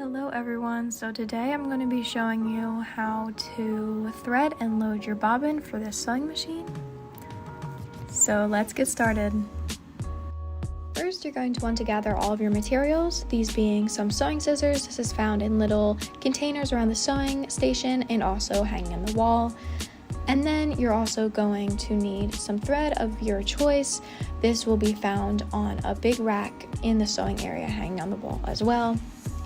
Hello everyone, so today I'm going to be showing you how to thread and load your bobbin for this sewing machine. So let's get started. First, you're going to want to gather all of your materials, these being some sewing scissors. This is found in little containers around the sewing station and also hanging on the wall. And then you're also going to need some thread of your choice. This will be found on a big rack in the sewing area hanging on the wall as well,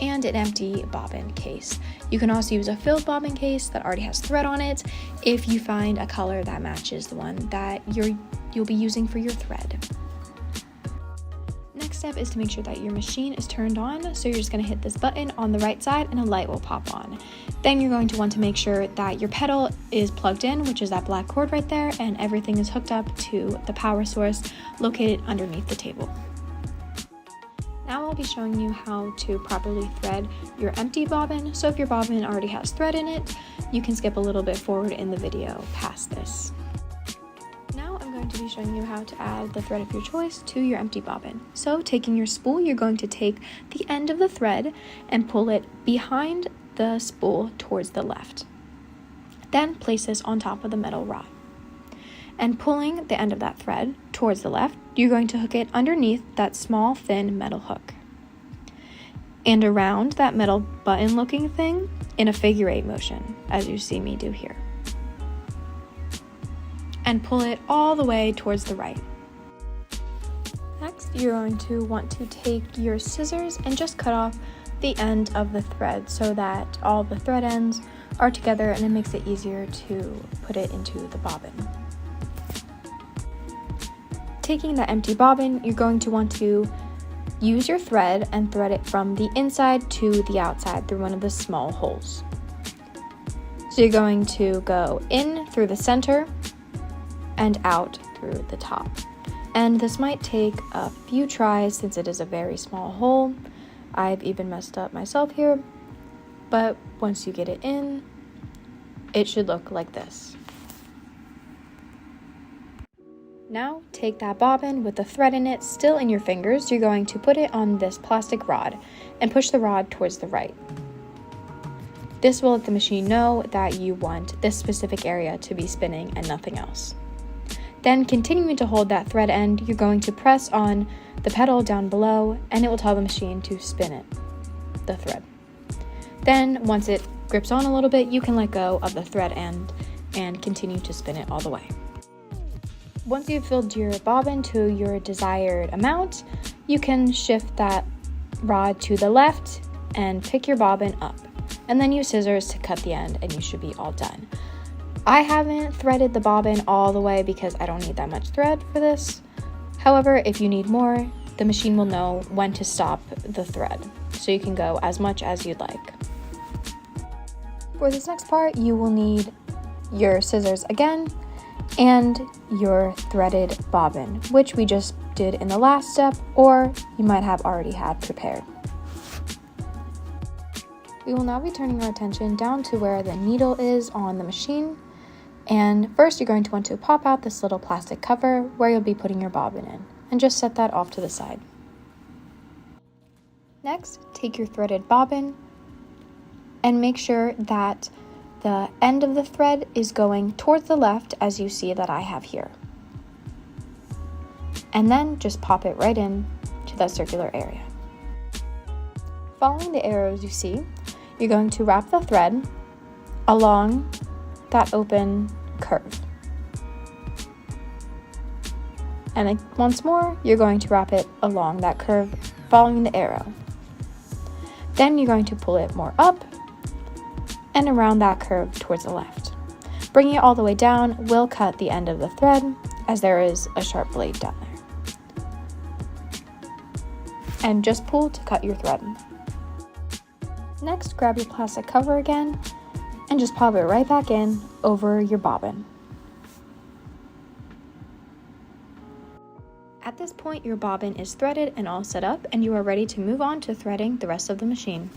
and an empty bobbin case. You can also use a filled bobbin case that already has thread on it if you find a color that matches the one that you'll be using for your thread. Next step is to make sure that your machine is turned on, so you're just going to hit this button on the right side and a light will pop on. Then you're going to want to make sure that your pedal is plugged in, which is that black cord right there, and everything is hooked up to the power source located underneath the table. Now I'll be showing you how to properly thread your empty bobbin, so if your bobbin already has thread in it, you can skip a little bit forward in the video past this. Now I'm going to be showing you how to add the thread of your choice to your empty bobbin. So taking your spool, you're going to take the end of the thread and pull it behind the spool towards the left. Then place this on top of the metal rod. And pulling the end of that thread towards the left, you're going to hook it underneath that small thin metal hook and around that metal button looking thing in a figure 8 motion, as you see me do here, and pull it all the way towards the right. Next, you're going to want to take your scissors and just cut off the end of the thread so that all the thread ends are together, and it makes it easier to put it into the bobbin. Taking that empty bobbin, you're going to want to use your thread and thread it from the inside to the outside through one of the small holes. So you're going to go in through the center and out through the top. And this might take a few tries since it is a very small hole. I've even messed up myself here, but once you get it in, it should look like this. Now take that bobbin with the thread in it still in your fingers. You're going to put it on this plastic rod and push the rod towards the right. This will let the machine know that you want this specific area to be spinning and nothing else. Then, continuing to hold that thread end, you're going to press on the pedal down below and it will tell the machine to spin it, the thread. Then once it grips on a little bit, you can let go of the thread end and continue to spin it all the way. Once you've filled your bobbin to your desired amount, you can shift that rod to the left and pick your bobbin up, and then use scissors to cut the end and you should be all done. I haven't threaded the bobbin all the way because I don't need that much thread for this. However, if you need more, the machine will know when to stop the thread, so you can go as much as you'd like. For this next part, you will need your scissors again, and your threaded bobbin, which we just did in the last step, or you might have already had prepared. We will now be turning our attention down to where the needle is on the machine, and first you're going to want to pop out this little plastic cover where you'll be putting your bobbin in, and just set that off to the side. Next, take your threaded bobbin and make sure that the end of the thread is going towards the left, as you see that I have here. And then just pop it right in to that circular area. Following the arrows you see, you're going to wrap the thread along that open curve. And then once more, you're going to wrap it along that curve, following the arrow. Then you're going to pull it more up and around that curve towards the left. Bringing it all the way down will cut the end of the thread, as there is a sharp blade down there. And just pull to cut your thread. Next, grab your plastic cover again and just pop it right back in over your bobbin. At this point, your bobbin is threaded and all set up, and you are ready to move on to threading the rest of the machine.